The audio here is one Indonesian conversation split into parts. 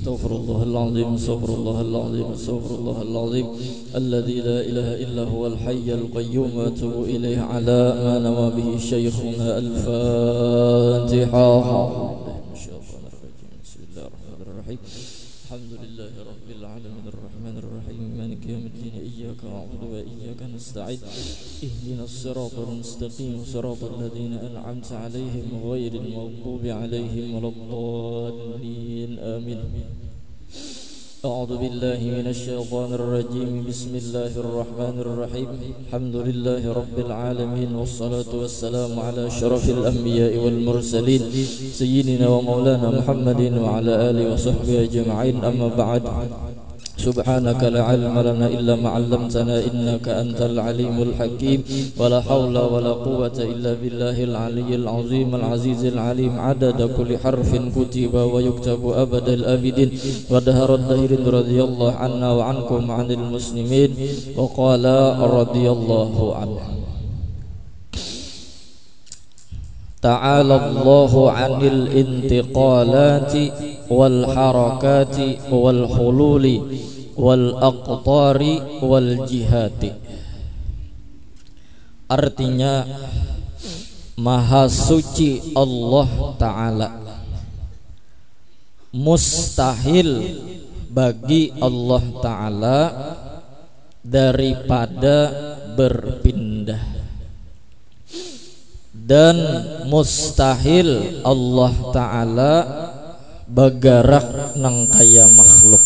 Astaghfirullahaladzim, astaghfirullahaladzim, astaghfirullahaladzim. Alladzi la ilaha illa huwal hayyul qayyum wa atubu ilaihi ala ma nawa bihi syekhuna al-Fatihah. Bismillahirrahmanirrahim. Alhamdulillahi rabbil alamin arrahmanir rahim maliki yaumiddin iyyaka na'budu wa iyyaka nasta'in ihdinas siratal mustaqim siratal ladzina an'amta 'alaihim ghairil maghdubi 'alaihim waladdallin amin. A'udzu billahi minasy syaithanir rajim. Bismillahir rahmanir rahim. Alhamdulillahi rabbil alamin wassalatu wassalamu ala asyrafil anbiya'i wal mursalin sayyidina wa maulana Muhammadin wa ala alihi wa sahbihi ajma'in. Amma ba'd. Subhanaka la 'ilma lana illa ma 'allamtana innaka antal alimul hakim. Wala haula wala quwwata illa billahil aliyyil azim al azizil alim. Adada kulli harfin kutiba wa yuktabu abadal abidin wa daharad dahirin radhiyallahu anna wa ankum 'anil muslimin wa qala radhiyallahu anhu. Ta'ala Allahu 'anil intiqalati wal harakati wal hululi wal aqtari wal jihati. Artinya, Maha suci Allah Ta'ala, mustahil bagi Allah Ta'ala daripada berpindah, dan mustahil Allah Ta'ala bergerak nang kaya makhluk,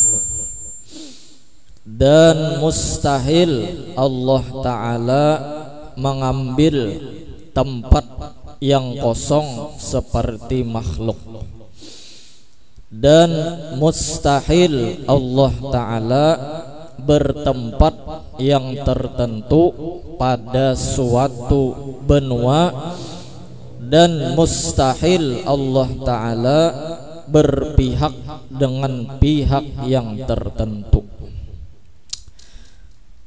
dan mustahil Allah Ta'ala mengambil tempat yang kosong seperti makhluk, dan mustahil Allah Ta'ala bertempat yang tertentu pada suatu benua, dan mustahil Allah Ta'ala berpihak dengan pihak yang tertentu.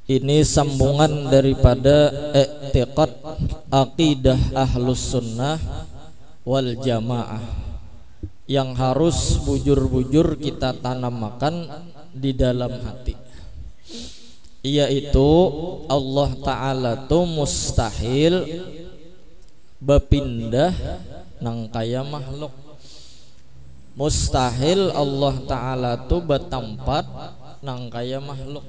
Ini sambungan daripada i'tiqad aqidah ahlus sunnah wal jamaah yang harus bujur-bujur kita tanamkan di dalam hati, yaitu Allah Ta'ala tuh mustahil berpindah nang kaya makhluk. Mustahil Allah Ta'ala tuh bertempat nang kaya makhluk,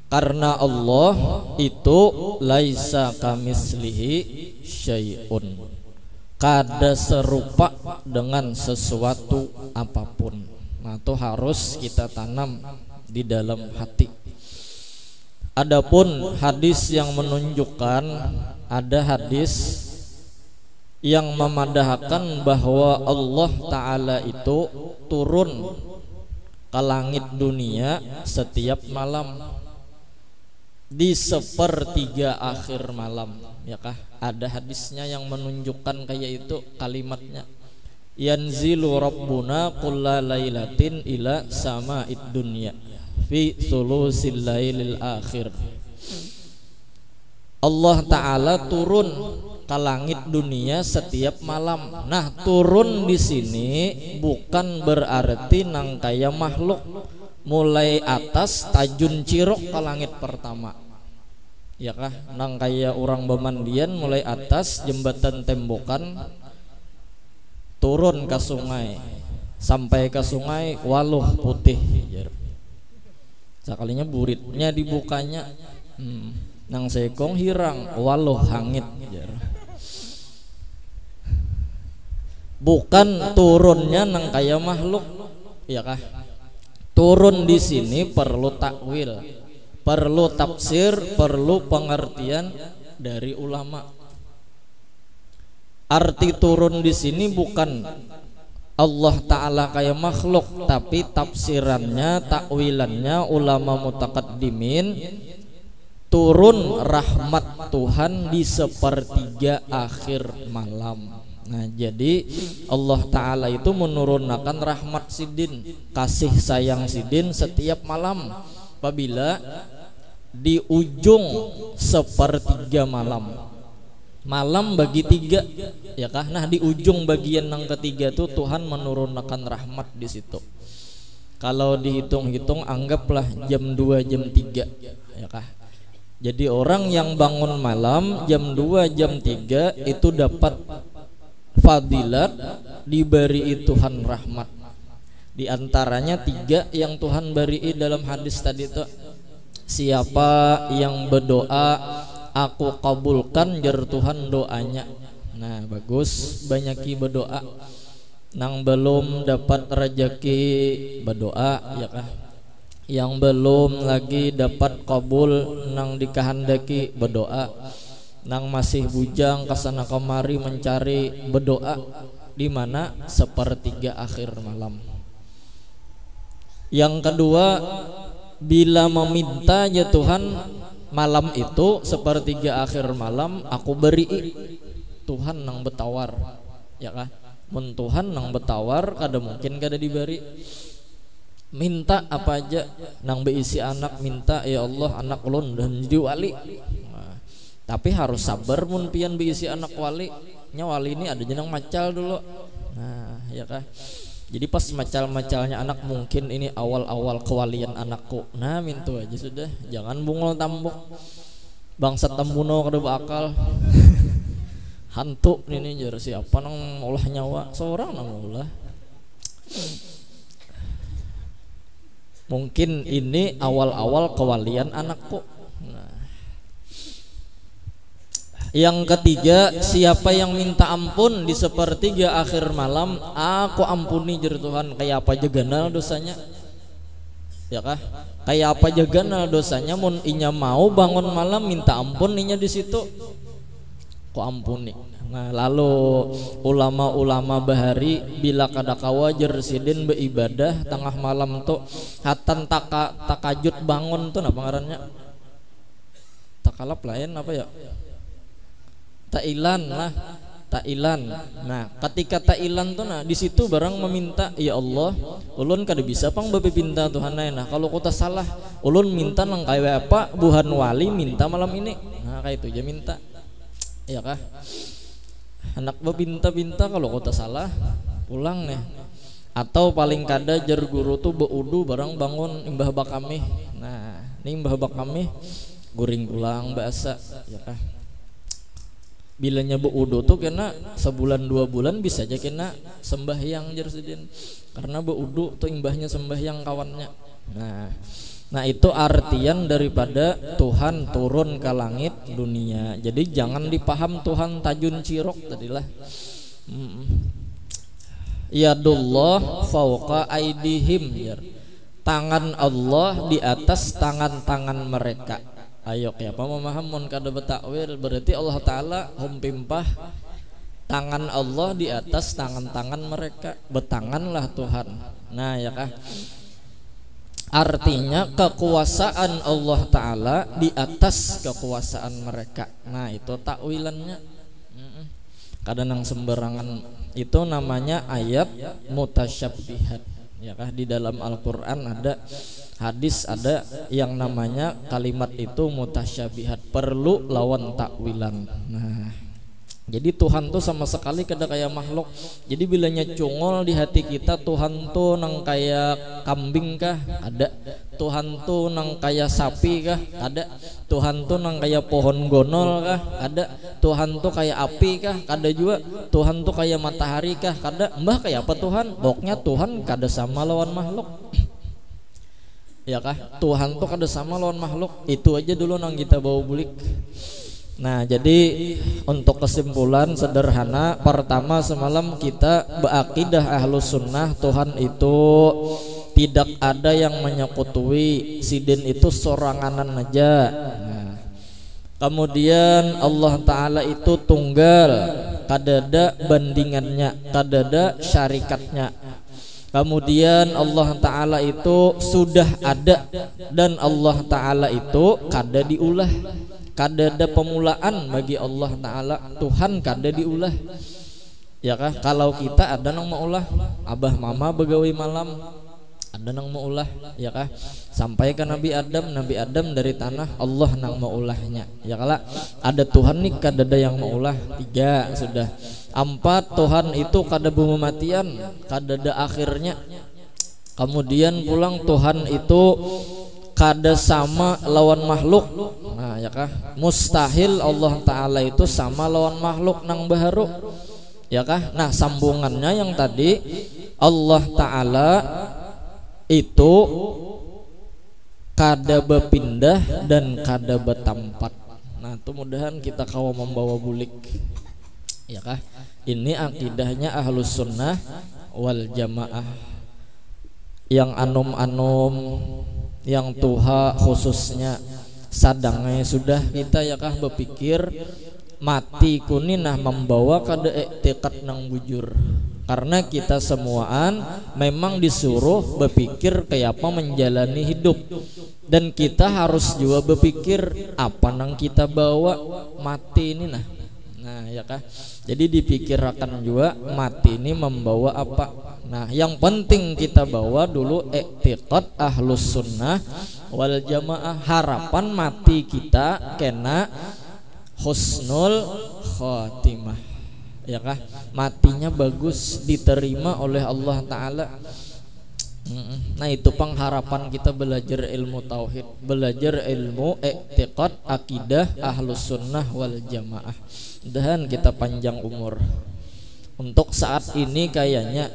karena Allah itu laisa kamislihi syai'un, kada serupa dengan sesuatu apapun. Nah, itu harus kita tanam di dalam hati. Adapun hadis yang menunjukkan, ada hadis yang memadahkan bahwa Allah Ta'ala itu turun ke langit dunia setiap malam di sepertiga akhir malam, ya kah? Ada hadisnya yang menunjukkan kayak itu kalimatnya, yanzilu rabbuna kulla lailatin ila sama'id dunya fi thulusil lailil akhir. Allah Ta'ala turun ke langit dunia setiap malam. Nah, turun di sini bukan berarti nang kaya makhluk mulai atas tajun cirok ke langit pertama, ya kah? Nang kaya orang bemandian mulai atas jembatan tembokan turun ke sungai, sampai ke sungai Waluh putih, sekalinya buritnya dibukanya nang sekong hirang Waluh hangit. Bukan turunnya nang kaya makhluk, ya kah? Turun di sini perlu takwil, perlu tafsir, perlu pengertian dari ulama. Arti turun di sini bukan Allah Ta'ala kayak makhluk, tapi tafsirannya, takwilannya ulama mutaqaddimin, turun rahmat Tuhan di sepertiga akhir malam. Nah, jadi Allah Ta'ala itu menurunkan rahmat sidin, kasih sayang sidin setiap malam. Apabila di ujung sepertiga malam, Malam bagi 3, ya kah? Nah, di ujung bagian yang ketiga tuh Tuhan menurunkan rahmat di situ. Kalau dihitung-hitung anggaplah jam 2 jam 3, ya kah? Jadi orang yang bangun malam jam 2 jam 3 itu dapat fadilat, diberi Tuhan rahmat. Di antaranya 3 yang Tuhan beri dalam hadis tadi itu. Siapa yang berdoa aku kabulkan jar Tuhan doanya. Nah, bagus, banyaki berdoa. Nang belum dapat rezeki berdoa, ya kah? Yang belum lagi dapat kabul nang dikehendaki berdoa. Nang masih bujang kesana kemari mencari berdoa di mana sepertiga akhir malam. Yang kedua, bila meminta ya Tuhan malam itu sepertiga akhir malam aku beri, Tuhan nang betawar, ya kah? Mun Tuhan nang betawar kada mungkin kada diberi. Minta apa aja nang beisi anak, minta ya Allah anak ulun dan jadi wali. Nah, tapi harus sabar mun pian beisi anak wali. Nya wali ini ada jenang macal dulu. Nah, ya kah? Jadi pas macal-macalnya anak mungkin ini awal-awal kewalian anakku. Nah, mintu aja sudah, jangan bungol tambok. Bangsat tambuno kada bakal. Hantu ini jar siapa nang olah nyawa seorang nang olah. Mungkin ini awal-awal kewalian anakku. Nah. Yang ketiga, siapa yang minta ampun di sepertiga akhir malam, aku ampuni jar Tuhan. Kayak apa aja ganal dosanya, ya kah? Kayak apa aja ganal dosanya. Mun inya mau bangun malam minta ampun inya di situ, ku ampuni. Nah, lalu ulama-ulama bahari bila kada kawa jersidin beribadah tengah malam tuh hatan takajud bangun tuh apa ngarannya? Takalap lain apa ya? Ta'ilan lah, ta'ilan. Nah, ketika ta'ilan tuh nah di situ barang meminta, ya Allah, ulun kada bisa pang babe pinta Tuhan. Nah, kalau kota salah, ulun minta nang kaya apa? Buhan wali minta malam ini. Nah, kayak itu aja minta. Ya kah? Anak bebinta-binta kalau kota salah pulang nih. Atau paling kada jar guru tuh beudu barang bangun imbah bakami. Nah, ini imbah bakami guring pulang bahasa, ya kah? Bilanya beudu tuh kena sebulan 2 bulan bisa aja kena sembahyang jar sidin. Karena beudu tuh imbahnya sembahyang kawannya. Nah, itu artian daripada Tuhan turun ke langit dunia. Jadi jangan dipaham Tuhan tajun cirok tadilah. Yadullah fauqa aidihim, tangan Allah di atas tangan-tangan mereka. Ayo ya apa memaham mun kada betakwil berarti Allah Ta'ala humpimpah tangan Allah di atas tangan-tangan mereka. Betanganlah Tuhan. Nah, ya kah? Artinya kekuasaan Allah Ta'ala di atas kekuasaan mereka. Nah, itu takwilannya. Kadang nang sembarangan itu namanya ayat mutasyabbihat. Ya kah? Di dalam Al-Qur'an ada hadis, ada yang namanya kalimat itu mutasyabihat, perlu lawan takwilan. Nah, jadi Tuhan tuh sama sekali kada kayak makhluk. Jadi bilanya cungol di hati kita, Tuhan tuh nang kayak kambing kah? Ada. Tuhan tuh nang kayak sapi kah? Ada. Tuhan tuh nang kayak pohon gonol kah? Ada. Tuhan tuh kayak api kah? Kada juga. Tuhan tuh kayak matahari kah? Kada. Mbah kayak apa Tuhan? Pokoknya Tuhan kada sama lawan makhluk. Ya kah? Tuhan tuh kada sama lawan makhluk. Itu aja dulu nang kita bawa bulik. Nah, jadi untuk kesimpulan sederhana, pertama semalam kita berakidah ahlus sunnah Tuhan itu tidak ada yang menyekutui, sidin itu soranganan aja. Nah, kemudian Allah Ta'ala itu tunggal, kadada bandingannya, kadada syarikatnya. Kemudian Allah Ta'ala itu sudah ada dan Allah Ta'ala itu kada diulah, kada ada pemulaan bagi Allah Ta'ala. Tuhan kada diulah, ya kah? Kalau kita ada nang maulah, abah mama begawi malam, ada nang maulah ya kah, sampai ke Nabi Adam dari tanah Allah nang maulahnya ya kala. Ada Tuhan nih kadada yang maulah 3 sudah. 4 Tuhan itu kada bumatian kadada akhirnya. Kemudian pulang Tuhan itu kada sama lawan makhluk. Nah ya kah, mustahil Allah Ta'ala itu sama lawan makhluk nang baharu ya kah. Nah sambungannya yang tadi Allah Ta'ala itu kada berpindah dan kada bertempat. Nah itu mudahan kita kawa membawa bulik ya kah. Ini akidahnya Ahlus Sunnah wal Jamaah. Yang anum-anum, yang tuha khususnya sadangnya sudah kita ya kah berpikir mati kuninah membawa kada iktiqad nang bujur. Karena kita semuaan memang disuruh berpikir kayak apa menjalani hidup, dan kita harus juga berpikir apa nang kita bawa mati ini nah. Nah ya kah, jadi dipikirkan juga mati ini membawa apa. Nah yang penting kita bawa dulu i'tiqad Ahlus Sunnah wal Jamaah, harapan mati kita kena husnul khotimah ya kah, matinya bagus diterima oleh Allah Ta'ala. Nah itu pengharapan kita belajar ilmu tauhid, belajar ilmu i'tiqad akidah Ahlus Sunnah wal Jamaah. Dan kita panjang umur. Untuk saat ini kayaknya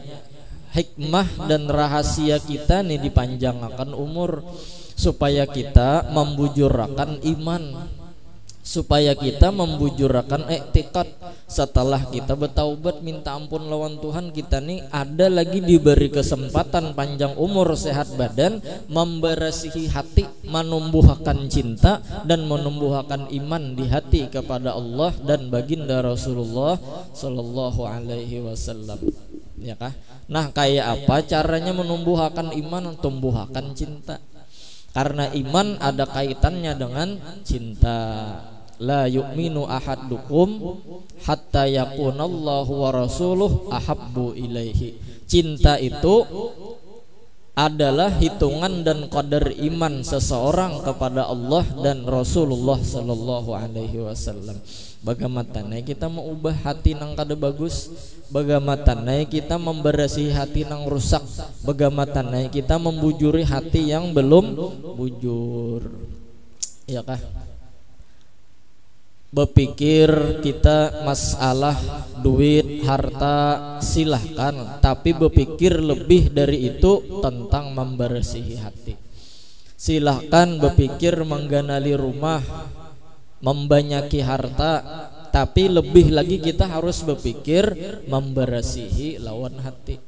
hikmah dan rahasia kita nih dipanjangkan umur supaya kita membujurkan iman, supaya kita membujurkan i'tiqad. Setelah kita bertaubat minta ampun lawan Tuhan, kita nih ada lagi diberi kesempatan panjang umur, sehat badan, memberasihi hati, menumbuhkan cinta dan menumbuhkan iman di hati kepada Allah dan baginda Rasulullah sallallahu alaihi wasallam ya kah. Nah kayak apa caranya menumbuhkan iman, tumbuhkan cinta, karena iman ada kaitannya dengan cinta. La yu'minu ahadukum hatta yakunallahu wa rasuluh ahabbu ilaihi. Cinta itu adalah hitungan dan qadar iman seseorang kepada Allah dan Rasulullah sallallahu alaihi wasallam. Bagaimana kita mau ubah hati nang kada bagus, bagaimana kita memberasihi hati nang rusak, bagaimana kita membujuri hati yang belum bujur ya kah. Berpikir kita masalah duit, harta silahkan, tapi berpikir lebih dari itu tentang memberasihi hati. Silahkan berpikir mengganali rumah, membanyaki harta, tapi lebih lagi kita harus berpikir memberasihi lawan hati.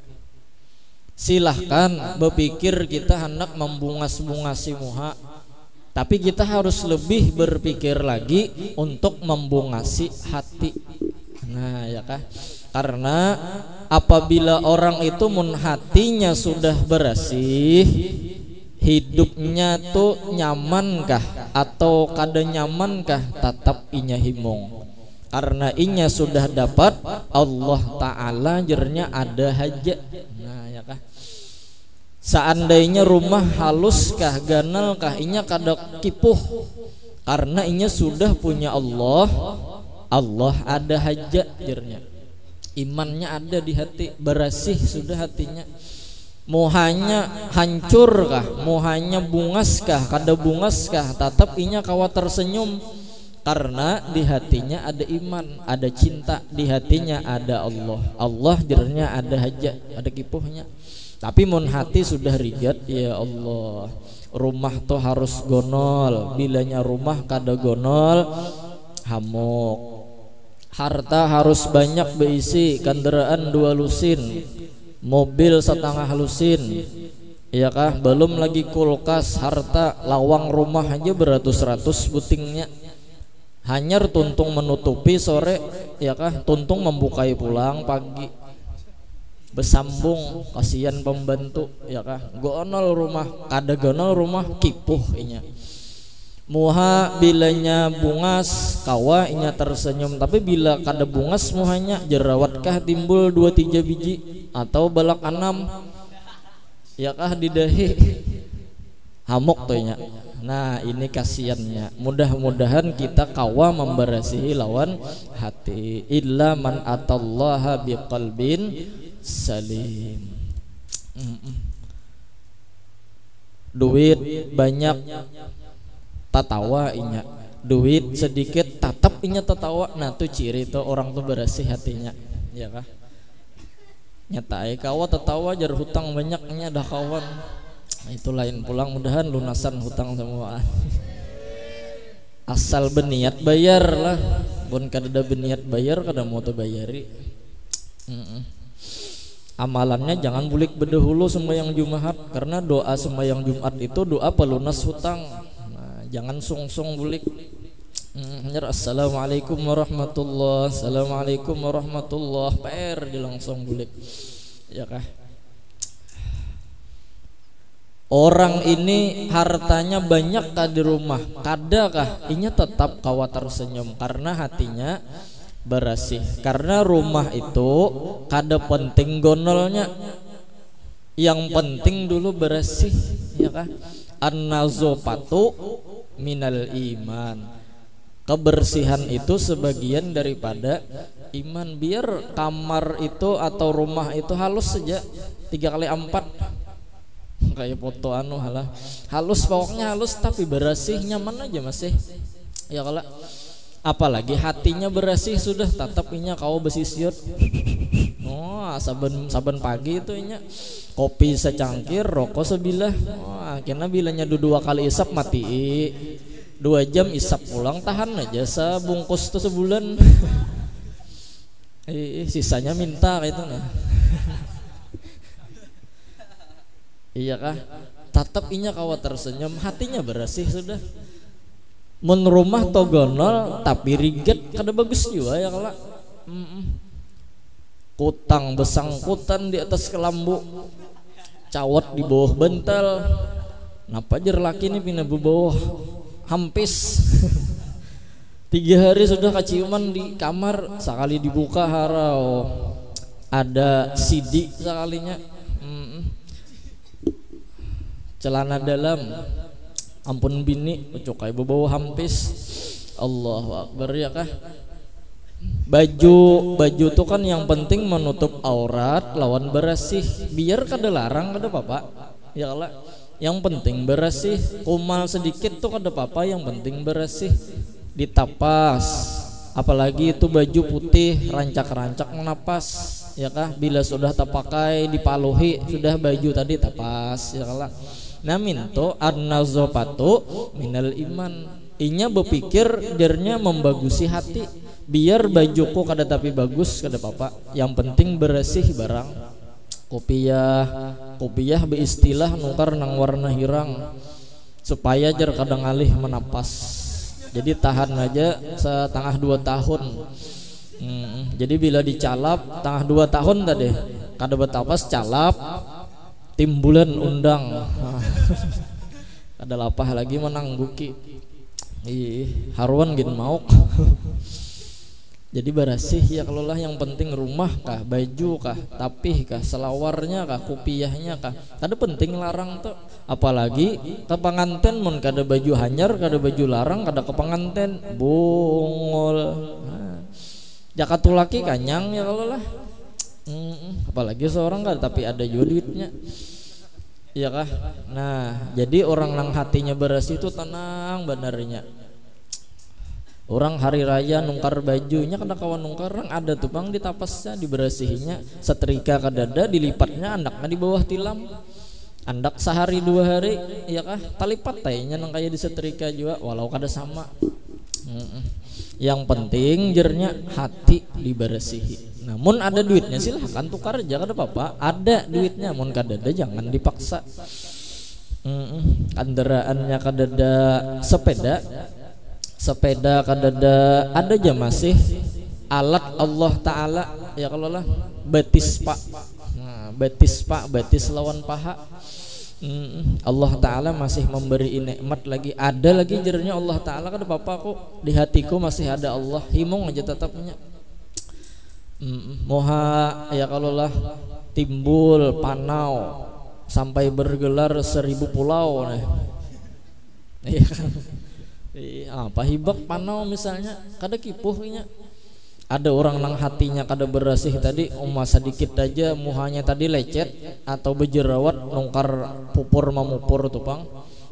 Silahkan berpikir kita hendak membungas-bungasi muha, tapi kita harus lebih berpikir lagi untuk membungasi hati. Nah ya kah, karena apabila orang itu mun hatinya sudah bersih, hidupnya tuh nyamankah atau kada nyamankah, tetap inya himong. Karena inya sudah dapat Allah Ta'ala jernya ada hajat. Nah ya kah, seandainya rumah haluskah, ganalkah, inya kada kipuh, karena inya sudah punya Allah. Allah ada hajat jernya, imannya ada di hati, bersih sudah hatinya. Muhanya hancurkah, muhanya bungaskah, kada bungaskah, tetap inya kawa tersenyum, karena di hatinya ada iman, ada cinta, di hatinya ada Allah. Allah jernya ada hajat, ada kipuhnya. Tapi mun hati sudah rijat, ya Allah, rumah tuh harus gonol, bilanya rumah kada gonol hamuk. Harta harus banyak berisi, kendaraan 2 lusin, mobil setengah lusin, ya kah, belum lagi kulkas, harta, lawang rumah aja beratus-ratus butingnya. Hanyar tuntung menutupi sore, ya kah, tuntung membukai pulang pagi. Besambung kasihan pembantu, ya kah, gonol rumah, kada gonol rumah kipuh inya. Muha bilanya bungas kawa inya tersenyum, tapi bila kada bungas muhanya jerawatkah timbul 2-3 biji atau balak 6. ya kah di dahi hamok tuh nya. Nah ini kasiannya. Mudah-mudahan kita kawa memberasihi lawan hati. Illa man atallaha biqalbin salim. Duit banyak tatawa inya, duit sedikit tatap inya tatawa. Nah tuh ciri tuh orang tuh bersih hatinya, ya kah? Nyatai kawa tatawa jar hutang banyaknya dah kawan. Itu lain pulang, mudahan lunasan hutang semua. Asal berniat bayar lah, pun kada berniat bayar kada mau tuh bayari. Amalannya jangan bulik berdahulu sembahyang Jumat, karena doa sembahyang Jumat itu doa pelunas hutang. Nah, jangan sungsung bulik. Assalamualaikum warahmatullah, assalamualaikum warahmatullah, per langsung bulik, ya kah? Orang ini hartanya banyak kah di rumah, kadakah inya tetap khawatir senyum karena hatinya bersih. Karena rumah itu kada penting gonolnya, yang penting dulu bersih, ya kah? An-nazofatu minal iman. Kebersihan itu sebagian daripada iman. Biar kamar itu atau rumah itu halus saja 3x4, kayak foto anu halah halus, pokoknya halus tapi bersih nyaman aja masih, ya kalau apalagi hatinya bersih sudah tatapinya kau besisiut. Oh saben pagi itu inya kopi secangkir, rokok sebilah. Oh akhirnya bilanya 2 kali isap mati, 2 jam isap pulang, tahan aja sebungkus tuh sebulan. Sisanya minta kayak itu nah. Iya kah? Tatap inya kawa tersenyum, hatinya bersih sudah. Mun rumah togonol tapi riget kada bagus juga ya kala. Kutang besangkutan di atas kelambu, cawat di bawah bantal. Napa jer laki ini pindah bawah hampis. 3 hari sudah kaciuman di kamar, sekali dibuka harau ada sidik sekalinya. Celana dalam, ampun bini, cokai bawa hampis. Allahu Akbar, ya kah? Baju tuh kan yang penting menutup aurat lawan bersih. Biar kada larang kada apa-apa, ya kala. Yang penting bersih. Kumal sedikit tuh kada apa-apa, yang penting bersih. Ditapas, apalagi itu baju putih rancak-rancak napas, ya kah? Bila sudah terpakai dipaluhi sudah baju tadi tapas, ya kala. Naminto an-nazofatu minal iman. Inya berpikir jernya membagusi hati. Biar bajuku kada tapi bagus kada apa-apa, yang penting bersih barang. Kopiah beristilah nukar nang warna hirang, supaya jar kadang ngalih menapas. Jadi tahan aja setengah 2 tahun. Jadi bila dicalap tengah 2 tahun tadi kada betapas calap, timbulan undang. Ada lapah lagi menangguki. Haruan gin mau. Jadi bersih ya kalau lah, yang penting rumah kah, baju kah, tapih kah, selawarnya kah, kopiahnya kah. Kada penting larang tuh. Apalagi ke penganten mun kada baju hanyar, kada baju larang, kada ke penganten bungol. Jakatu laki kanyang ya kalau lah. Apalagi seorang kan tapi ada juga duitnya, iya kah? Nah jadi orang nang hatinya bersih itu tenang benernya. Orang hari raya nungkar bajunya kada kawan nungkar, orang ada tuh bang ditapasnya diberasihinya, setrika kadada dilipatnya andaknya di bawah tilam, andak sehari 2 hari, iya kah? Talipat tayanya nang kayak disetrika juga walau kada sama. Yang penting jernya hati diberasihi. Namun ada duitnya silahkan tukar aja kada apa-apa. Ada duitnya, mun kadada jangan dipaksa. Kendaraannya kadada sepeda kadada ada aja masih alat Allah Ta'ala, ya kalau lah betis pak. Nah, betis lawan paha. Allah Ta'ala masih memberi nikmat lagi, ada lagi jernya Allah Ta'ala kada apa-apa kok, di hatiku masih ada Allah, himung aja tetapnya. Moha ya kalau lah timbul panau sampai bergelar 1000 pulau nih. Iya kan? Apa hibak panau misalnya kada kipuhnya. Ada orang nang hatinya kada bersih tadi sedikit aja muhanya tadi lecet atau berjerawat nongkar pupur mamupur tuh pang,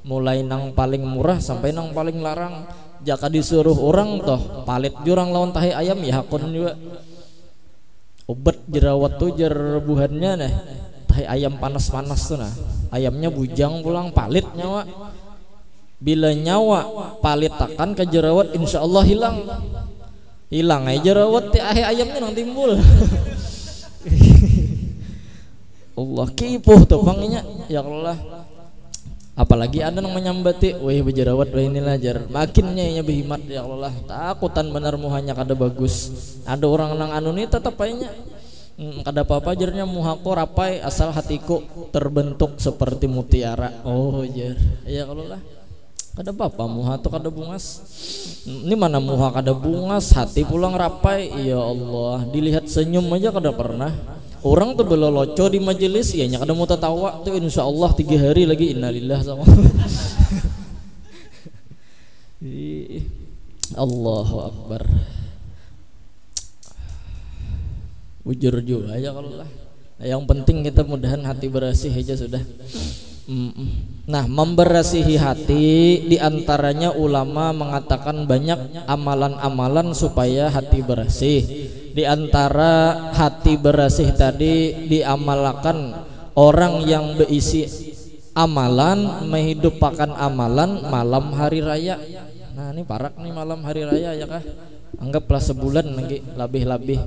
mulai nang paling murah sampai nang paling larang. Jaka disuruh orang toh palit jurang lawan tahi ayam ya hakun juga. Obat jerawat tuh jerbuhannya nih tahi ayam panas-panas tuh nah, ayamnya bujang pulang palit nyawa. Bila nyawa palit takan ke jerawat insya Allah hilang aja jerawat ti ayamnya nang timbul. Allah kipuh tuh panginya ya Allah. Apalagi ada yang menyambati, weh berjerawat weh inilah jar makinnya nya behimat ya Allah. Takutan benar muhanya kada bagus. Ada orang nang anu nih tetap aja kada apa-apa jarnya muhaku rapai asal hatiku terbentuk seperti mutiara. Oh jar ya kalau lah kada apa-apa muha tuh kada bungas. Ini mana muha kada bungas hati pulang rapai. Ya Allah dilihat senyum aja kada pernah. Orang tuh beloloco di majelis ya nya kada mau tertawa tuh insya Allah 3 hari lagi innalillah sama. Allahu Akbar. Bujur juga ya kalau lah. Yang penting kita mudahan hati bersih aja sudah. Nah memberasihi hati diantaranya ulama mengatakan banyak amalan-amalan supaya hati bersih. Di antara hati bersih tadi diamalkan orang yang berisi amalan menghidupkan amalan malam hari raya. Nah ini parak nih malam hari raya ya kah? Anggaplah sebulan lagi lebih-lebih.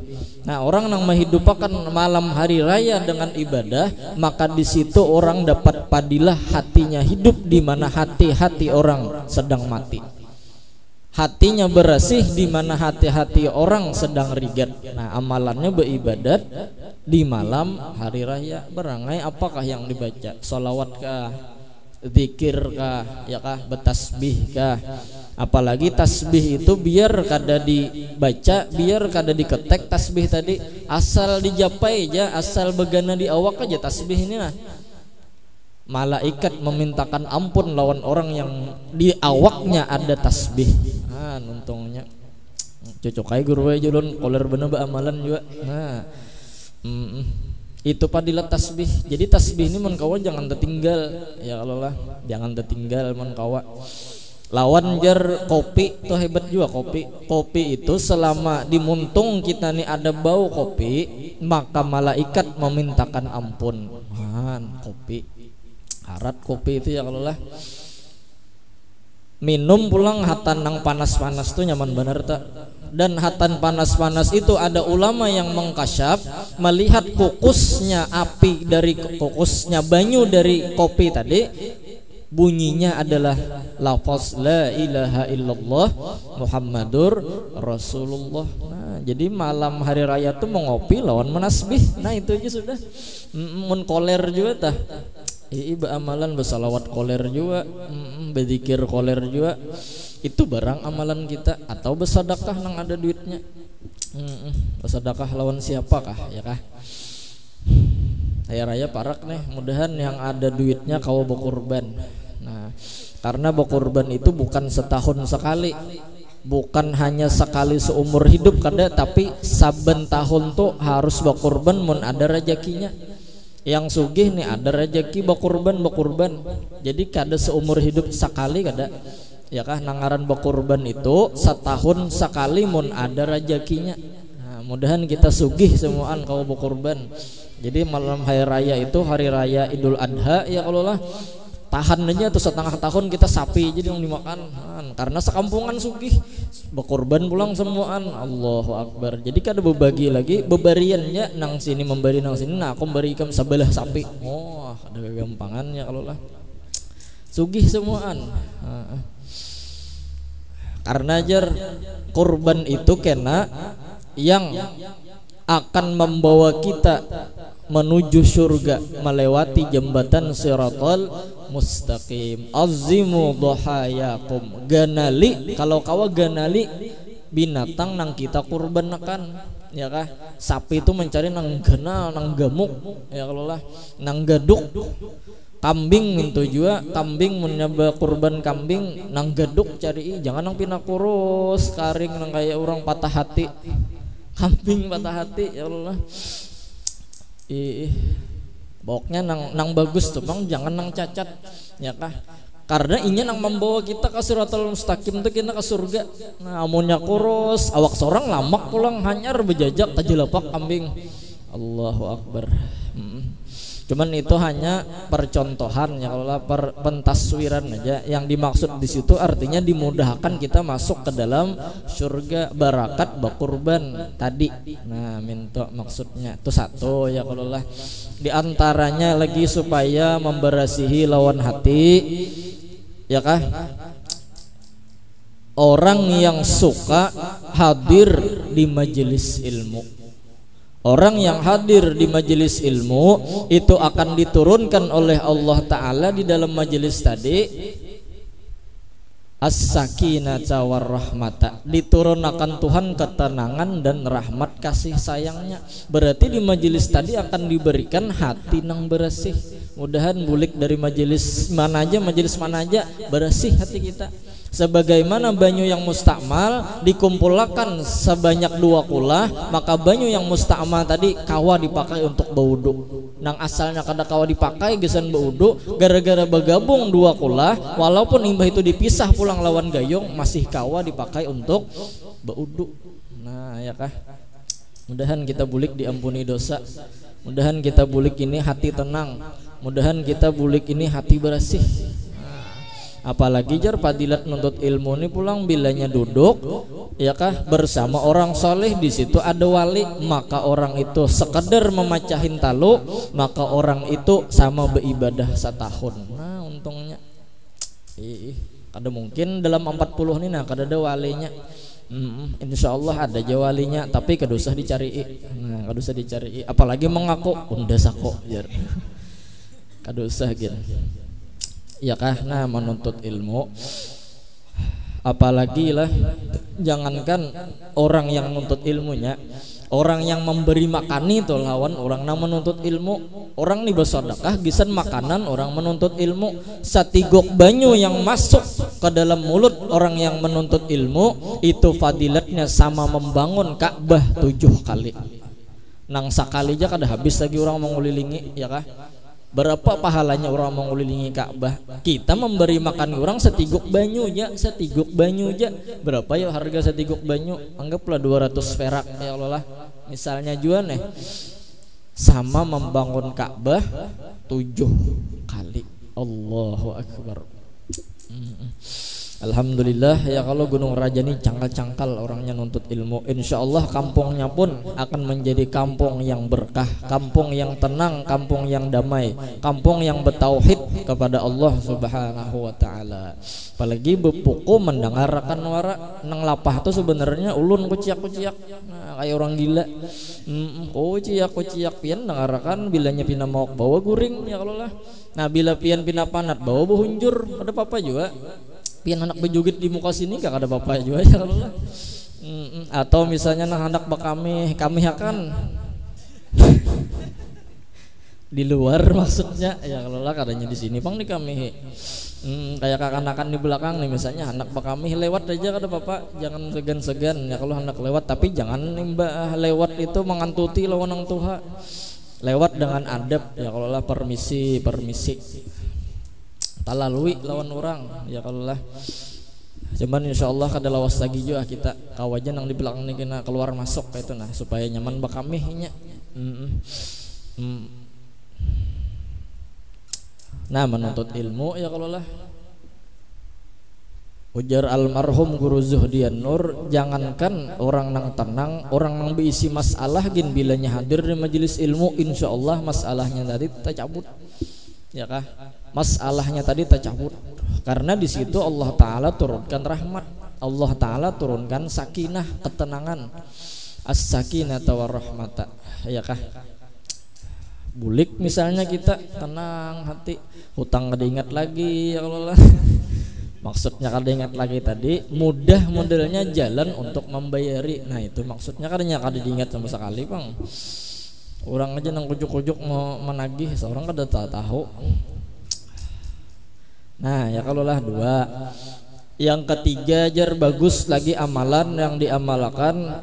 Nah orang yang menghidupkan malam hari raya dengan ibadah, maka di situ orang dapat padilah hatinya hidup di mana hati-hati orang sedang mati. Hatinya bersih di mana hati-hati orang sedang rigat. Nah amalannya beribadat di malam hari raya. Berangai apakah yang dibaca? Salawat kah? Zikir kah? Ya kah? Bertasbih kah? Apalagi tasbih itu biar kada dibaca, biar kada diketek tasbih tadi, asal dijapai aja, asal begana di awak aja tasbih ini lah. Malaikat memintakan ampun lawan orang yang di awaknya ada tasbih. Nah, untungnya cocok aja guru aja julun koler bener amalan juga. Nah, itu padilah tasbih. Jadi tasbih ini mun kawa jangan tertinggal ya Allah lah, jangan tertinggal mun kawa. Lawan jar kopi tuh hebat juga kopi itu selama dimuntung kita nih ada bau kopi maka malaikat memintakan ampun. Kopi harat kopi itu ya kalau lah minum pulang hatan nang panas-panas tuh nyaman bener tak. Dan hatan panas-panas itu ada ulama yang mengkasyaf melihat kukusnya api dari kukusnya banyu dari kopi tadi bunyinya adalah lafaz la ilaha illallah Muhammadur Rasulullah. Nah, jadi malam hari raya tuh mau ngopi lawan menasbih. Nah itu aja sudah. Mun koler juga tah. Iba amalan bersalawat koler juga, berzikir koler juga. Itu barang amalan kita atau bersedekah nang ada duitnya. Bersedekah lawan siapakah ya kah? Raya parak nih, mudahan yang ada duitnya kau berkorban. Nah, karena berkorban itu bukan setahun sekali, bukan hanya sekali seumur hidup kada, tapi saben tahun tuh harus berkorban mun ada rezekinya. Yang sugih nih ada rezeki berkorban. Jadi kada seumur hidup sekali kada. Ya kah nangaran berkorban itu setahun sekali mun ada rezekinya. Nah, mudahan kita sugih semuaan kau berkorban. Jadi malam hari raya itu hari raya Idul Adha ya kalau lah tahan aja tuh setengah tahun kita sapi jadi yang dimakan karena sekampungan sugih berkorban pulang semuaan. Allahu Akbar. Jadi kada berbagi lagi bebariannya nang sini memberi nang sini. Nah aku berikan sebelah sapi. Oh ada kegampangannya kalau lah sugih semuaan. Karena jar kurban itu kena yang akan membawa kita menuju surga melewati jembatan Siratal Mustaqim. Azimu dhahayakum. Ganali, kalau kawa ganali binatang nang kita kurbankan, ya kah? Sapi itu mencari nang genal, nang gemuk, ya kalau lah, nang gaduk. Kambing mintu juga, kambing menyembah kurban kambing nang gaduk cari, jangan nang pina kurus karing nang kayak orang patah hati. Kambing patah hati, ya Allah. Boknya nang bagus tuh bang, jangan nang cacat, ya kah? Karena ini nang membawa kita ke Siratal Mustaqim tuh kita ke surga. Nah, amunnya kurus, awak seorang lamak pulang hanyar bejajak tajelapak kambing. Allahu Akbar. Cuman itu hanya percontohan ya, kalau pentaswiran aja. Yang dimaksud di situ artinya dimudahkan kita masuk ke dalam surga barakat bakurban tadi. Nah, minta maksudnya itu satu ya, kalau lah di antaranya lagi supaya memberasihi lawan hati, ya kah? Orang yang suka hadir di majelis ilmu. Orang yang hadir di majelis ilmu itu akan diturunkan oleh Allah Ta'ala di dalam majelis tadi as-sakinata war-rahmata, diturunkan Tuhan ketenangan dan rahmat kasih sayangnya. Berarti di majelis tadi akan diberikan hati nang bersih. Mudahan bulik dari majelis mana aja bersih hati kita. Sebagaimana banyu yang mustakmal dikumpulkan sebanyak 2 kulah, maka banyu yang mustakmal tadi kawa dipakai untuk berwudu. Nang asalnya kada kawa dipakai gesan berwudu, gara-gara bergabung 2 kulah, walaupun limbah itu dipisah pulang lawan gayung, masih kawa dipakai untuk berwudu. Nah, ya kah? Mudahan kita bulik diampuni dosa. Mudahan kita bulik ini hati tenang. Mudahan kita bulik ini hati bersih. Apalagi jar fadilat nuntut ilmu ini pulang bilanya duduk, ya kah, bersama orang soleh, di situ ada wali, maka orang itu sekedar memacahin talu, maka orang itu sama beribadah setahun. Nah, untungnya kada mungkin dalam 40 ini nah kada ada walinya. Insya Allah ada aja walinya, tapi kada usah dicari. Nah, kada usah dicari, apalagi mengaku unda sako jar. Kada usah gitu. Ya kah? Nah, menuntut ilmu apalagi lah, jangankan orang yang menuntut ilmunya, orang yang memberi makan itu lawan orang yang menuntut ilmu. Orang nih bersedekah gisan makanan orang menuntut ilmu. Satigok banyu yang masuk ke dalam mulut orang yang menuntut ilmu itu fadilatnya sama membangun Ka'bah 7 kali. Nang sakali aja kada habis lagi orang mengulilingi, ya kah? Berapa pahalanya orang mengulilingi Ka'bah? Kita memberi makan orang setiguk banyu ya, berapa ya harga setiguk banyu? Anggaplah 200 perak ya Allah lah. Misalnya jual nih, sama membangun Ka'bah 7 kali. Allahu Akbar. Alhamdulillah ya, kalau Gunung Raja ini cangkal-cangkal orangnya nuntut ilmu. Insya Allah kampungnya pun akan menjadi kampung yang berkah, kampung yang tenang, kampung yang damai, kampung yang bertauhid kepada Allah Subhanahu wa Ta'ala. Apalagi bepuku mendengarkan wara nang lapah tuh sebenarnya ulun kuciak-kuciak, nah, kayak orang gila. Kuciak-kuciak pian dengarkan bilanya pina mau bawa guring ya kalau lah. Nah, bila pian pina panat bawa behunjur, ada apa-apa juga. Pian anak bejugit di muka sini gak ada apa-apa juga ya kalau lah. Atau misalnya nang hendak kami akan di luar maksudnya ya kalau lah, kadanya di sini pang di kami. Kayak kakak-kakak di belakang nih, misalnya anak kami lewat aja kada apa-apa, jangan segan-segan ya kalau anak lewat, tapi jangan nimbah lewat itu mengantuti lawan orang tua. Lewat dengan adab ya kalau lah, permisi talalui lawan orang ya kalau lah. Cuman insya Allah kada lawas lagi juga kita kawajan yang di belakang ini kena keluar masuk kayak itu nah, supaya nyaman bakamihnya. Nah, menuntut ilmu ya kalau lah. Ujar almarhum Guru Zuhdian Nur, jangankan orang nang tenang, orang nang berisi masalah gin bilanya hadir di majelis ilmu, insya Allah masalahnya tadi tercabut, ya kah? Masalahnya tadi tercabut, karena di situ Allah Ta'ala turunkan rahmat, Allah Ta'ala turunkan sakinah, ketenangan, as-sakinata war-rahmata, ya kah? Bulik misalnya kita tenang hati, hutang gak diingat lagi ya Allah lah. Maksudnya kada ingat lagi tadi, mudah modelnya jalan untuk membayari. Nah itu maksudnya kadanya kada diingat sama sekali bang. Orang aja nang kujuk-kujuk mau menagih, seorang kada tahu. Nah ya kalaulah dua. Yang ketiga jar bagus lagi amalan yang diamalkan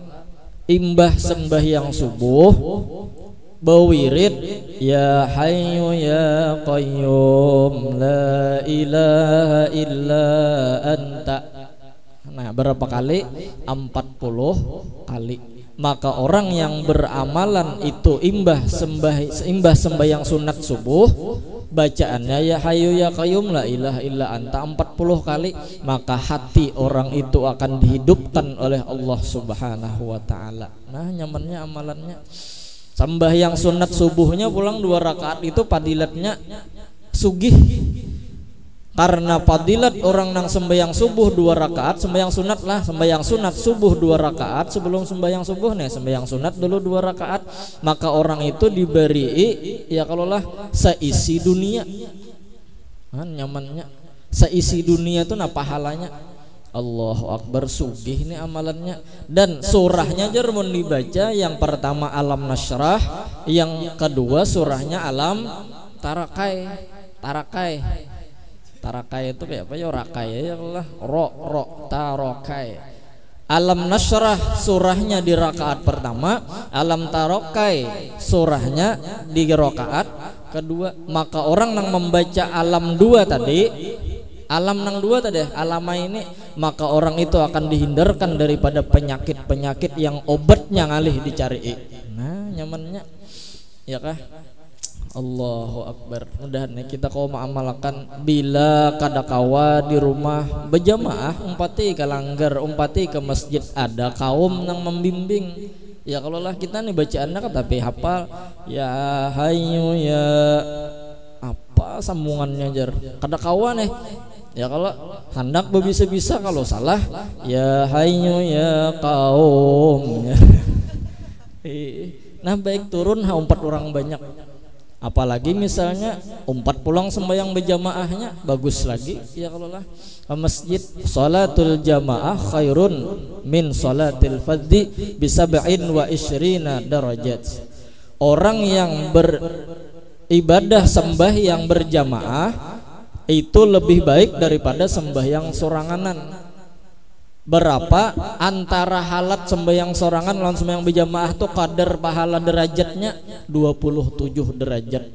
imbah sembahyang subuh bawirid ya hayyu ya qayyum la ilaha illa anta. Nah berapa kali? 40 kali. Maka orang yang beramalan itu imbah sembahyang sunat subuh bacaannya ya hayyu ya qayyum la ilaha illa anta 40 kali, maka hati orang itu akan dihidupkan oleh Allah Subhanahu wa taala. Nah nyamannya amalannya. Sembahyang sunat subuhnya pulang 2 rakaat itu padilatnya sugih. Karena fadilat orang nang sembahyang subuh 2 rakaat, sembahyang sunat lah, sembahyang sunat subuh 2 rakaat sebelum sembahyang subuh nih, sembahyang sunat dulu 2 rakaat, maka orang itu diberi ya kalaulah seisi dunia. Nyamannya seisi dunia itu nah pahalanya. Allahu Akbar, sugih ini amalannya. Dan surahnya jar mun dibaca, yang pertama alam nasyrah, yang kedua surahnya alam tarakai. Tarakai itu kayak apa ya, rakai ya Allah, tarokai. Alam nasyrah surahnya di rakaat pertama, alam tarokai surahnya di rakaat kedua. Maka orang yang membaca alam 2 tadi, alam nang 2 tadi, alama ini, maka orang itu akan dihindarkan daripada penyakit-penyakit yang obatnya ngalih dicari. Nah nyamannya ya kah? Allahu Akbar. Mudah-mudahan kita kau mengamalkan bila kadakawa di rumah berjamaah umpati ke langgar, umpati ke masjid ada kaum yang membimbing. Ya kalau lah kita nih bacaannya kan tapi hafal ya hayyu ya apa sambungannya jar kadakawa nih. Ya kalau hendak bisa-bisa, kalau salah ya hayyu ya kaum. Nah baik turun 4 orang banyak. Apalagi misalnya 4 pulang sembahyang berjamaahnya bagus lagi. Ya kalau lah ke masjid, salatul jamaah khairun min salatil fadhi bisab'in wa isyrina darajat. Orang yang beribadah sembahyang berjamaah itu lebih baik daripada sembahyang soranganan. Berapa antara halat sembahyang sorangan lawan sembahyang berjamaah tuh kadar pahala derajatnya 27 derajat.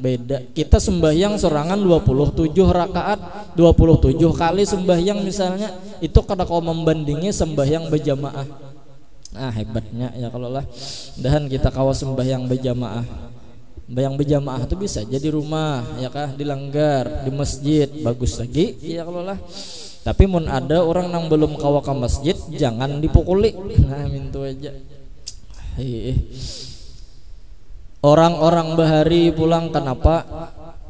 Beda. Kita sembahyang sorangan 27 rakaat, 27 kali sembahyang misalnya, itu kada kau membandingi sembahyang berjamaah. Nah hebatnya ya kalau lah. Dan kita kawa sembahyang berjamaah. Sembahyang berjamaah tuh bisa jadi rumah ya kah, di langgar, di masjid bagus lagi ya kalau lah. Tapi mun ada orang yang belum kawa ke masjid, jangan dipukuli. Nah mintu aja. Orang-orang bahari pulang kenapa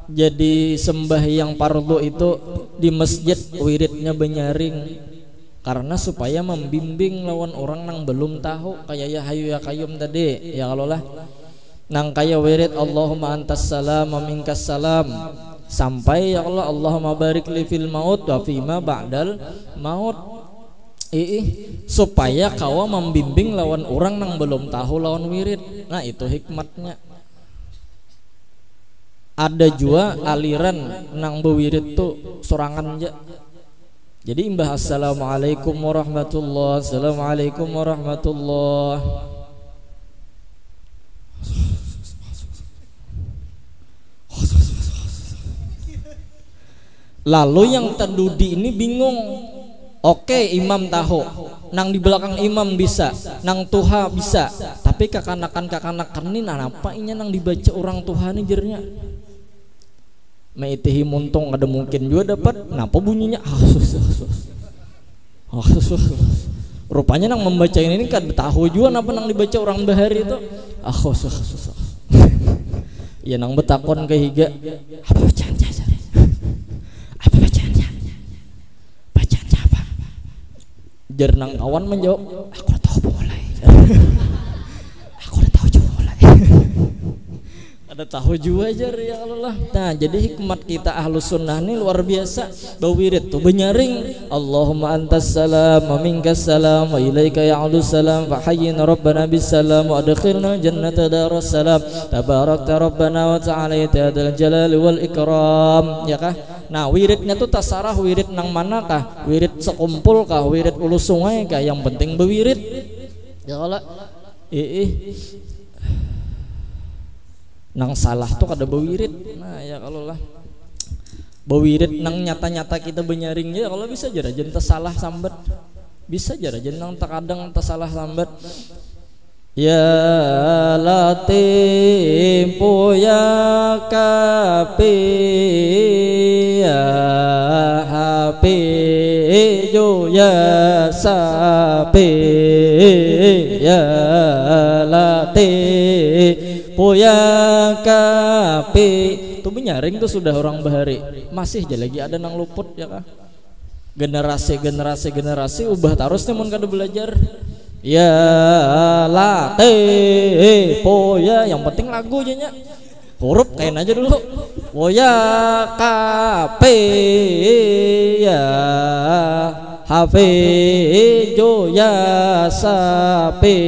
jadi sembahyang fardu itu di masjid wiridnya benyaring? Karena supaya membimbing lawan orang yang belum tahu, kayak ya hayyu ya qayyum tadi. Ya kalau lah nang kaya wirid Allahumma antas salam wa minkas salam sampai ya Allah Allahumma barik li fil maut wa fima ba'dal maut. Supaya kawa membimbing lawan orang yang belum tahu lawan wirid. Nah itu hikmatnya. Ada juga aliran nang bewirid tuh sorangan aja. Jadi imbah assalamualaikum warahmatullah, assalamualaikum warahmatullah. Lalu yang terdudi ini bingung. Oke, imam tahu, nang di belakang imam bisa, nang tuha bisa, tapi kakanakan ini apa inya nang dibaca orang tuha ini jernya. Maitihi muntung ada mungkin juga dapat. Napa bunyinya? Rupanya nang membaca ini kan tahu juga napa nang dibaca orang bahari itu. Ya nang betakon ke higa. Apa bacaan jasa? Apa bacaannya? Bacaannya apa? Jernang kawan menjawab, aku udah tahu mulai. Aku udah tahu juga mulai. Kada tahu juga aja ya Allah. Nah jadi hikmat kita ahlus sunnah ini luar biasa. Bawirid tuh benyaring Allahumma antas salam wa minkas salam wa ilaika ya'udus salam fa hayyina rabbana bis salam wa adkhilna jannata daras salam tabarakta rabbana wa ta'ala ta'ala jalal wal ikram. Ya kah? Nah wiridnya tuh tasarah wirid nang manakah? Wirid sekumpul kah? Wirid ulu sungai kah? Yang penting bewirid. Ya Allah. Nang salah tuh kada bewirid. Nah ya kalau lah bewirid nang nyata-nyata kita benyaringnya ya kalau bisa aja rajin salah sambat, bisa aja rajin nang terkadang salah sambat. Ya Latif ya Kafi ya Hafizu ya Safi ya Latif ya Kafi. Tuh menyaring tuh sudah orang bahari, masih aja lagi ada nang luput ya kah? Generasi ubah terus namun kada belajar. Ya Latif ya, yang penting lagu aja nya. Huruf kain aja dulu. Ya Kafi ya Hafizu ya Safi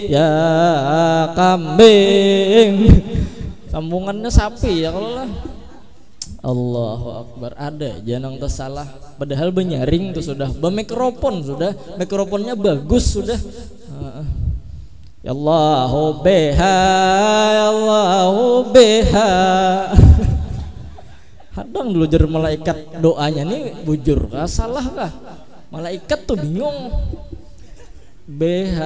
ya kambing. Sambungannya sapi ya kalau lah. Allahu Akbar, ada janang tersalah padahal benyaring tuh sudah bermikrofon, sudah mikrofonnya bagus sudah. Ya Allahu biha ya Allahu biha. Hadang dulu jar malaikat doanya nih bujur kah salah kah? Malaikat tuh bingung. BH.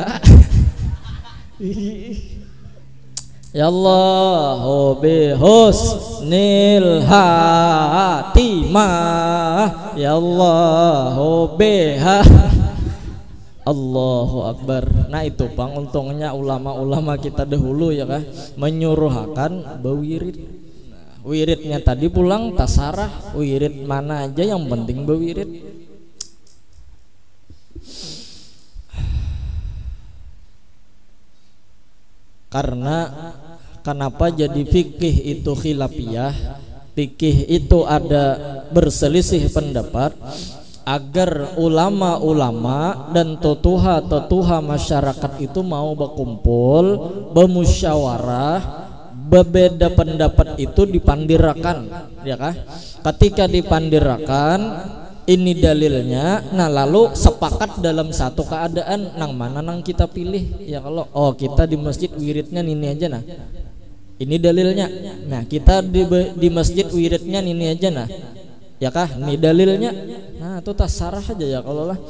Ya Allahu bihusnil hatimah ya Allahu biha. Allahu Akbar. Nah itu pang untungnya ulama-ulama kita dahulu ya kah menyuruhkan bawirid. Nah, wiridnya tadi pulang tasarah, wirid mana aja yang penting bawirid. Karena kenapa jadi fikih itu khilafiyah? Fikih itu ada berselisih pendapat agar ulama-ulama dan totuha masyarakat itu mau berkumpul, bermusyawarah, berbeda pendapat itu dipandirakan, ya kah? Ketika dipandirakan ini dalilnya, nah lalu sepakat dalam satu keadaan nang mana nang kita pilih ya. Kalau kita di masjid wiridnya ini aja nah ini dalilnya, nah kita di masjid wiridnya ini aja nah ya kah ini dalilnya, nah itu tasarah aja ya kalau lah.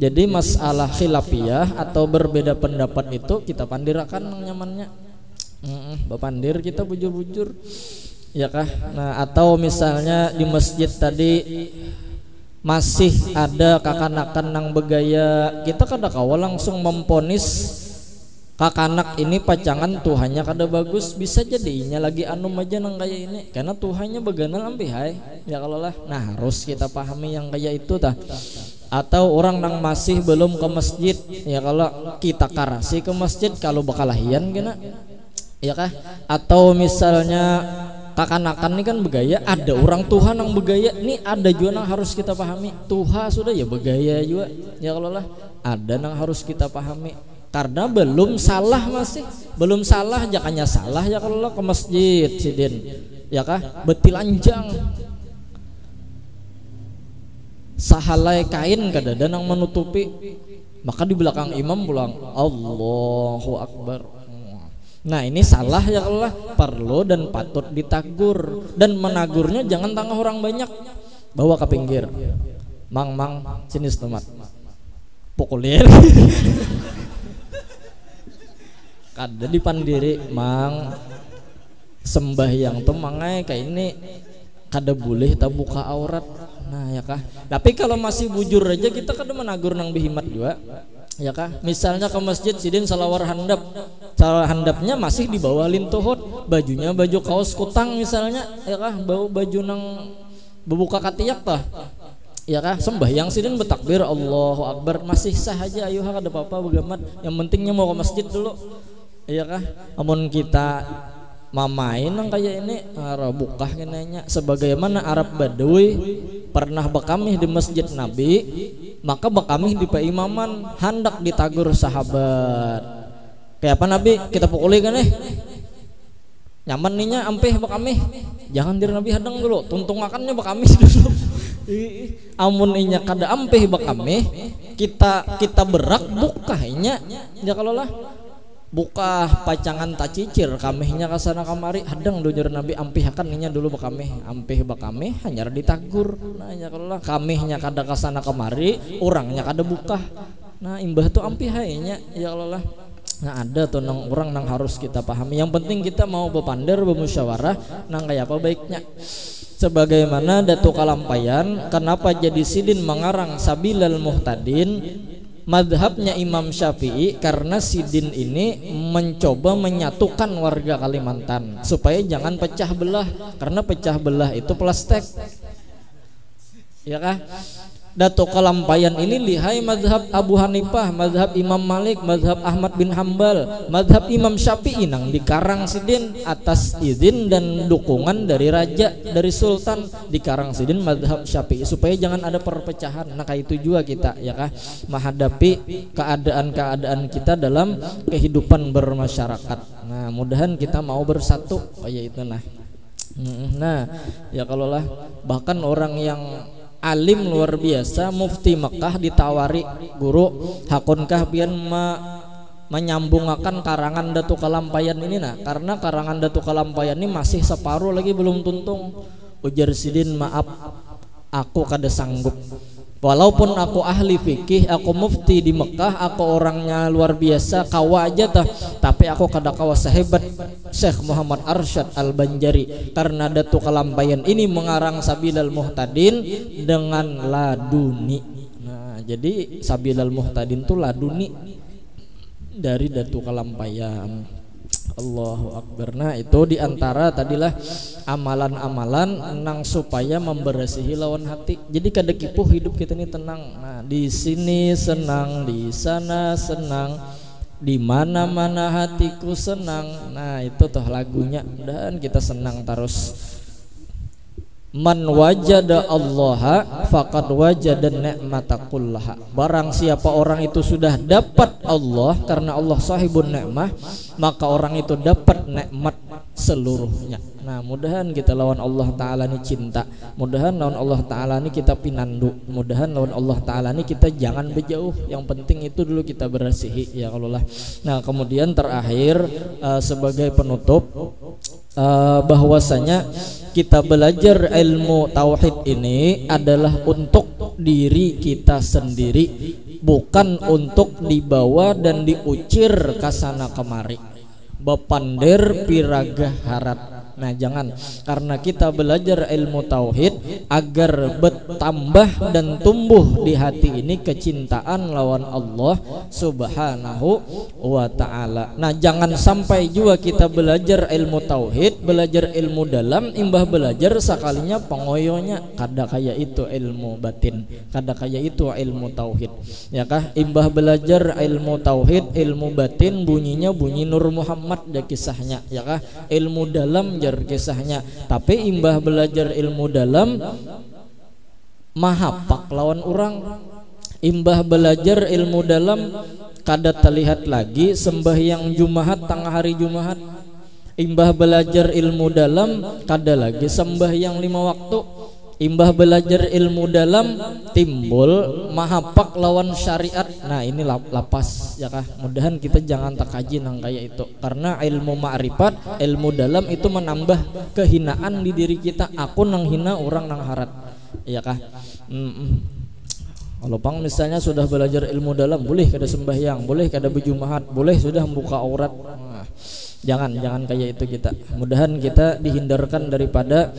Jadi masalah khilafiyah atau berbeda pendapat itu kita pandirakan nang nyamannya. Bapandir kita bujur-bujur ya kah. Nah atau misalnya di masjid tadi masih ada kakanakan nang begaya, kita kada kawa langsung memponis kakanak ini pacangan Tuhannya kada bagus, bisa jadinya lagi anum aja nang kayak ini karena Tuhannya begana lampi hai ya kalau lah. Nah harus kita pahami yang kayak itu tah. Atau orang nang masih belum ke masjid ya kalau kita karasi ke masjid kalau bakalahian kena ya kah. Atau misalnya kakanakan ini kan begaya, ada orang Tuhan yang begaya, nih ada juga yang harus kita pahami. Tuhan sudah ya begaya juga ya kalau lah, ada yang harus kita pahami karena belum salah, masih belum salah, jangannya salah ya kalau lah ke masjid sidin ya kah betilanjang sahalai kain kadada yang menutupi, maka di belakang imam pulang Allahu Akbar. Nah ini salah ya Allah, perlu dan patut ditagur, dan menagurnya jangan tangah orang banyak, bawa ke pinggir, mang sini temat pukulin kada dipandiri mang sembahyang tuh mangai kayak ini kada boleh tak buka aurat. Nah ya kah, tapi kalau masih bujur aja kita kada menagur nang bihimat juga ya kah. Misalnya ke masjid sidin salawar handap, handapnya masih di bawah lintuhut, bajunya baju kaos kutang misalnya ya kah, baju nang berbuka katiak tah ya kah, sembahyang sidin bertakbir Allahu Akbar masih sah aja, ayo kada apa-apa begamat, yang pentingnya mau ke masjid dulu Iya kah? Amun kita mamain nang kayak ini bukah kenanya sebagaimana Arab Badui pernah bekamih di Masjid Nabi, maka bekamih di peimaman hendak ditagur sahabat. Kayak apa Nabi? Kita pukuli kan nyaman ninya ampeh bekamih. Jangan diri Nabi hadang dulu, tuntungakannya bekamih dulu. Amun inya kada ampeh bekamih, kita berak bukahnya ya kalau lah buka pacangan tak cicir kamihnya kasana kamari hadang dulu Nabi ampihakan ninya dulu bekamih ampih bekamih hanya ditagur. Nah ya kalau lah kamihnya kada kasana kamari orangnya kada buka. Nah imbah tuh ampihainya ya kalau lah. Nah ada tuh nang orang nang harus kita pahami. Yang penting kita mau berpandar bermusyawarah nang kayak apa baiknya. Sebagaimana Datuk Kalampayan kenapa jadi sidin mengarang Sabilal Muhtadin, madhabnya Imam Syafi'i, karena sidin ini mencoba menyatukan warga Kalimantan supaya jangan pecah belah, karena pecah belah itu plastik ya kah. Datuk Kalampayan ini lihai madhab Abu Hanifah, madhab Imam Malik, madhab Ahmad bin Hambal, madhab Imam Syafi'i nang dikarang sidin atas izin dan dukungan dari raja, dari sultan, dikarang sidin madhab Syafi'i supaya jangan ada perpecahan. Nah kayak itu juga kita ya kah menghadapi keadaan-keadaan kita dalam kehidupan bermasyarakat. Nah mudahan kita mau bersatu kayak itu nah ya kalau lah bahkan orang yang alim luar biasa mufti Mekah ditawari guru hakunkah pian menyambungakan karangan Datuk Kalampayan ini karena karangan Datuk Kalampayan ini masih separuh lagi belum tuntung. Ujar sidin maaf aku kada sanggup, walaupun aku ahli fikih, aku mufti di Mekah, aku orangnya luar biasa kawa aja tapi aku kada kawa sehebat Syekh Muhammad Arsyad Al-Banjari, karena Datuk Kalampayan ini mengarang Sabilal Muhtadin dengan laduni. Nah jadi Sabilal Muhtadin itu laduni dari Datuk Kalampayan. Allahu Akbar. Nah itu diantara tadilah amalan-amalan nang supaya membersihi lawan hati. Jadi kada kipuh hidup kita ini tenang. Nah di sini senang, di sana senang, di mana-mana hatiku senang. Nah itu toh lagunya dan kita senang terus. Man wajada Allaha faqad wajada ni'mata kullaha. Barang siapa orang itu sudah dapat Allah, karena Allah sahibun ni'mah, maka orang itu dapat nikmat seluruhnya. Nah mudahan kita lawan Allah Ta'ala ini cinta, mudahan lawan Allah Ta'ala ini kita pinandu, mudahan lawan Allah Ta'ala ini kita jangan berjauh. Yang penting itu dulu kita berasihi ya kalau lah. Nah kemudian terakhir sebagai penutup, bahwasanya kita belajar ilmu tauhid ini adalah untuk diri kita sendiri, bukan untuk dibawa dan diucir kasana kemari bepander piraga harat. Nah jangan, karena kita belajar ilmu tauhid agar bertambah dan tumbuh di hati ini kecintaan lawan Allah Subhanahu wa ta'ala. Nah jangan sampai juga kita belajar ilmu tauhid, belajar ilmu dalam, imbah belajar sekalinya pengoyonya kada kayak itu ilmu batin, kada kayak itu ilmu tauhid ya kah. Imbah belajar ilmu tauhid, ilmu batin bunyinya bunyi Nur Muhammad ya kisahnya ya kah. Ilmu dalam kisahnya, tapi imbah belajar ilmu dalam mahapak lawan orang, imbah belajar ilmu dalam kada terlihat lagi sembahyang Jumaat tengah hari Jumaat, imbah belajar ilmu dalam kada lagi sembahyang 5 waktu, imbah belajar ilmu dalam timbul mahapak lawan syariat. Nah ini lapas ya kah. Mudahan kita jangan tak kaji nang kayak itu, karena ilmu ma'rifat, ilmu dalam itu menambah kehinaan di diri kita. Aku nang hina orang nang harat ya kah. Kalau pang misalnya sudah belajar ilmu dalam, boleh kada sembahyang, boleh kada berjumaat, boleh sudah membuka aurat. Jangan kayak itu kita. Mudahan kita dihindarkan daripada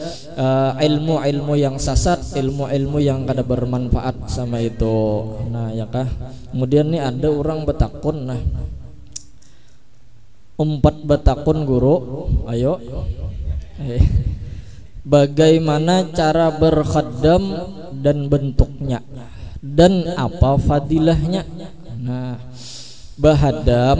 ilmu-ilmu yang sesat, ilmu-ilmu yang kada bermanfaat sama itu. Nah ya kah. Kemudian nih ada orang betakun, nah umpat betakun guru, ayo bagaimana cara berkhadam dan bentuknya dan apa fadilahnya. Nah bahadam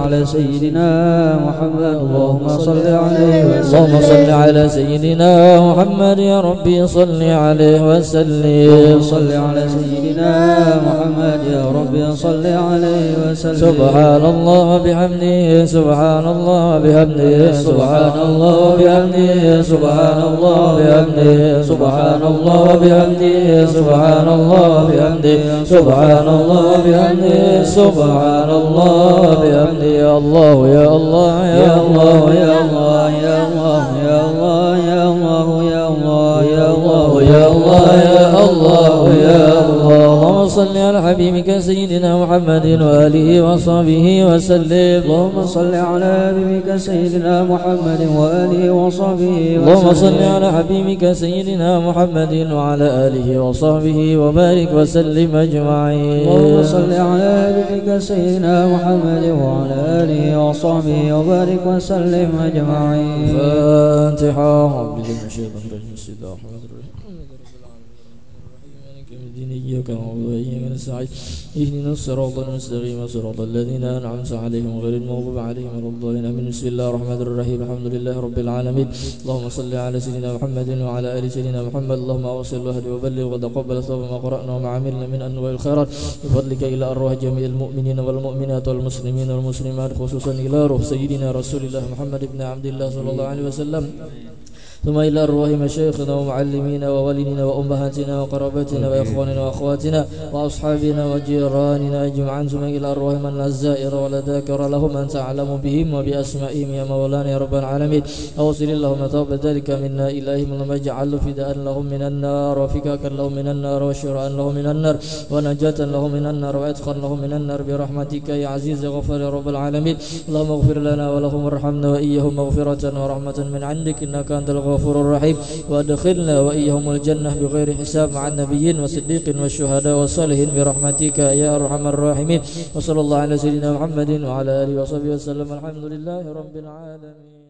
على سيدنا محمد اللهم صل عليه وسلم اللهم صل على سيدنا محمد يا ربي صل عليه وسلم صل على سيدنا محمد يا ربي صل عليه وسلم سبحان الله بحمده سبحان الله بحمده سبحان الله بحمده سبحان الله بحمده سبحان الله بحمده سبحان الله بحمده سبحان الله بحمده سبحان الله بحمده يا الله يا الله يا الله يا الله يا الله يا الله يا الله يا الله يا الله يا الله يا الله يا الله اللهم صل على حبيبك سيدنا محمد وآله وصحبه وسلم اللهم صل على حبيبك سيدنا محمد وآله وصحبه وسلم اللهم صل على حبيبك سيدنا محمد وعلى آله وصحبه وبارك وسلم أجمعين اللهم صل على حبيبك سيدنا محمد وعلى آله وصحبه وبارك وسلم أجمعين. فاتحة. أعوذ بالله من الشيطان الرجيم. بسم الله الرحمن الرحيم. إياك نعبد وإياك نستعين اهدنا الصراط المستقيم صراط الذين أنعمت عليهم غير المغضوب عليهم ولا الضالين آمين. بسم الله الرحمن الرحيم. الحمد لله رب العالمين. اللهم صل على سيدنا محمد وعلى آل سيدنا محمد. اللهم أوصل واهد وبلغ وتقبل ثواب ما قرأنا وما عملنا من أنواع الخيرات بفضلك إلى أرواح جميع المؤمنين والمؤمنات والمسلمين والمسلمات خصوصا إلى روح سيدنا رسول الله محمد بن عبد الله صلى الله عليه وسلم ثم إلى أرواح مشايخنا ومعلمينا ووالدينا وأمهاتنا وقرابتنا وإخواننا وأخواتنا وأصحابنا وجيراننا أجمعين ثم إلى أرواح من لا زائر ولا ذاكر لهم أنت أعلم بهم وبأسمائهم يا مولانا يا رب العالمين. أوصل اللهم ثواب ذلك منا إليهم اللهم اجعل فداء لهم من النار وفكاكا لهم من النار وشراء لهم من النار ونجاة لهم من النار وعتقا لهم من النار برحمتك يا عزيز غفار يا رب العالمين. اللهم اغفر لنا ولهم وارحمنا وإياهم مغفرة ورحمة من عندك إنك أنت الغفور الرحيم وادخلنا وإياهم الجنة بغير حساب مع النبيين والصديق والشهداء والصالحين برحمتك يا أرحم الراحمين. وصلى الله على سيدنا محمد وعلى آله وصحبه وسلم. الحمد لله رب العالمين.